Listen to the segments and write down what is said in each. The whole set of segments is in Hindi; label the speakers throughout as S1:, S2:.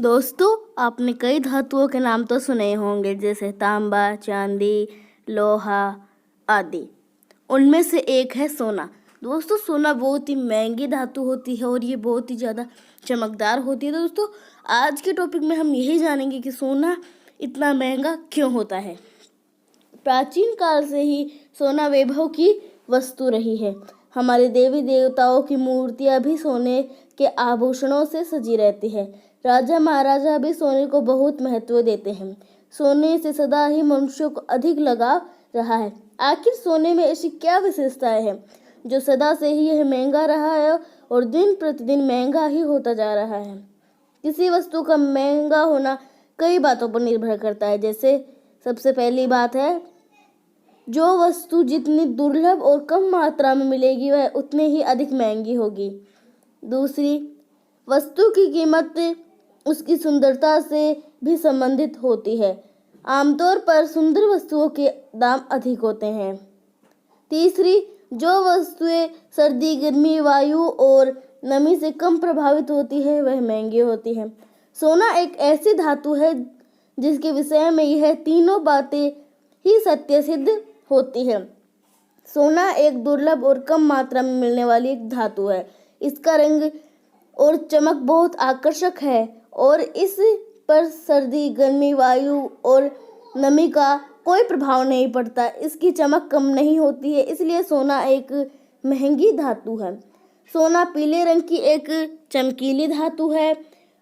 S1: दोस्तों, आपने कई धातुओं के नाम तो सुने होंगे, जैसे तांबा, चांदी, लोहा आदि। उनमें से एक है सोना। दोस्तों, सोना बहुत ही महंगी धातु होती है और ये बहुत ही ज़्यादा चमकदार होती है। दोस्तों, आज के टॉपिक में हम यही जानेंगे कि सोना इतना महंगा क्यों होता है। प्राचीन काल से ही सोना वैभव की वस्तु रही है। हमारे देवी देवताओं की मूर्तियां भी सोने के आभूषणों से सजी रहती है। राजा महाराजा भी सोने को बहुत महत्व देते हैं। सोने से सदा ही मनुष्यों को अधिक लगाव रहा है। आखिर सोने में ऐसी क्या विशेषताएं हैं जो सदा से ही यह महंगा रहा है और दिन प्रतिदिन महंगा ही होता जा रहा है। किसी वस्तु का महंगा होना कई बातों पर निर्भर करता है। जैसे सबसे पहली बात है, जो वस्तु जितनी दुर्लभ और कम मात्रा में मिलेगी वह उतनी ही अधिक महंगी होगी। दूसरी, वस्तु की कीमत उसकी सुंदरता से भी संबंधित होती है। आमतौर पर सुंदर वस्तुओं के दाम अधिक होते हैं। तीसरी, जो वस्तुएं सर्दी, गर्मी, वायु और नमी से कम प्रभावित होती है वह महंगी होती है। सोना एक ऐसी धातु है जिसके विषय में यह तीनों बातें ही सत्य सिद्ध होती है। सोना एक दुर्लभ और कम मात्रा में मिलने वाली एक धातु है। इसका रंग और चमक बहुत आकर्षक है और इस पर सर्दी, गर्मी, वायु और नमी का कोई प्रभाव नहीं पड़ता। इसकी चमक कम नहीं होती है, इसलिए सोना एक महंगी धातु है। सोना पीले रंग की एक चमकीली धातु है।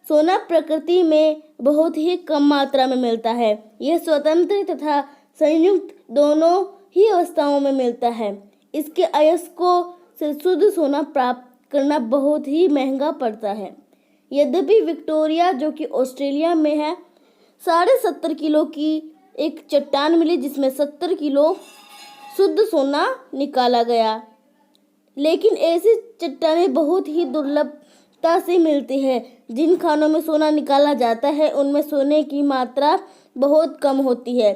S1: सोना प्रकृति में बहुत ही कम मात्रा में मिलता है। यह स्वतंत्र तथा संयुक्त दोनों ही अवस्थाओं में मिलता है। इसके अयस्कों से शुद्ध सोना प्राप्त करना बहुत ही महंगा पड़ता है। यद्यपि विक्टोरिया, जो कि ऑस्ट्रेलिया में है, 70.5 किलो की एक चट्टान मिली जिसमें 70 किलो शुद्ध सोना निकाला गया। लेकिन ऐसी चट्टानें बहुत ही दुर्लभता से मिलती है। जिन खानों में सोना निकाला जाता है उनमें सोने की मात्रा बहुत कम होती है।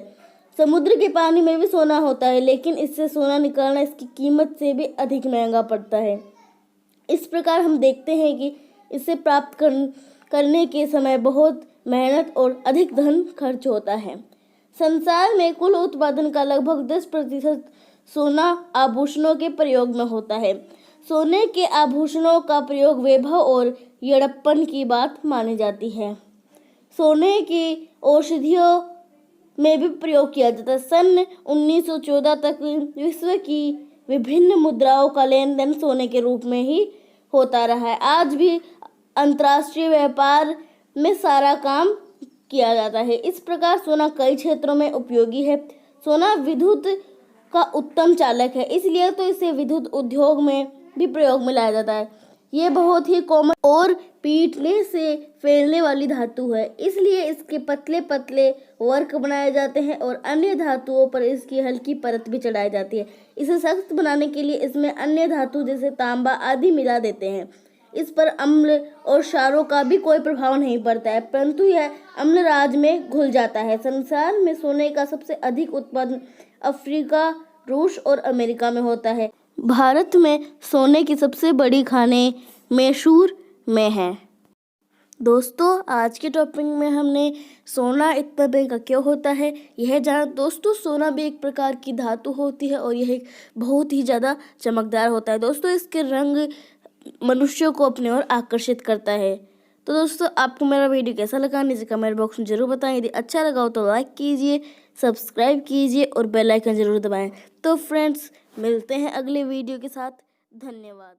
S1: समुद्र के पानी में भी सोना होता है, लेकिन इससे सोना निकालना इसकी कीमत से भी अधिक महंगा पड़ता है। इस प्रकार हम देखते हैं कि इसे प्राप्त करने के समय बहुत मेहनत और अधिक धन खर्च होता है। संसार में कुल उत्पादन का लगभग 10% सोना आभूषणों के प्रयोग में होता है। सोने के आभूषणों का प्रयोग वैभव और यड़प्पन की बात मानी जाती है। सोने की औषधियों में भी प्रयोग किया जाता है। सन 1914 तक विश्व की विभिन्न मुद्राओं का लेन देन सोने के रूप में ही होता रहा है। आज भी अंतर्राष्ट्रीय व्यापार में सारा काम किया जाता है। इस प्रकार सोना कई क्षेत्रों में उपयोगी है। सोना विद्युत का उत्तम चालक है, इसलिए तो इसे विद्युत उद्योग में भी प्रयोग में लाया जाता है। ये बहुत ही कोमल और पीटने से फैलने वाली धातु है, इसलिए इसके पतले पतले वर्क बनाए जाते हैं और अन्य धातुओं पर इसकी हल्की परत भी चढ़ाई जाती है। इसे सख्त बनाने के लिए इसमें अन्य धातु जैसे तांबा आदि मिला देते हैं। इस पर अम्ल और क्षारों का भी कोई प्रभाव नहीं पड़ता है, परंतु यह अम्लराज में घुल जाता है। संसार में सोने का सबसे अधिक उत्पादन अफ्रीका, रूस और अमेरिका में होता है। भारत में सोने की सबसे बड़ी खानें मैसूर में हैं। दोस्तों, आज के टॉपिक में हमने सोना इतना महंगा क्यों होता है यह जाना। दोस्तों, सोना भी एक प्रकार की धातु होती है और यह बहुत ही ज़्यादा चमकदार होता है। दोस्तों, इसके रंग मनुष्यों को अपने ओर आकर्षित करता है। तो दोस्तों, आपको मेरा वीडियो कैसा लगा नीचे कमेंट बॉक्स में जरूर बताएं। यदि अच्छा लगा हो तो लाइक कीजिए, सब्सक्राइब कीजिए और बेल आइकन जरूर दबाएं। तो फ्रेंड्स, मिलते हैं अगले वीडियो के साथ। धन्यवाद।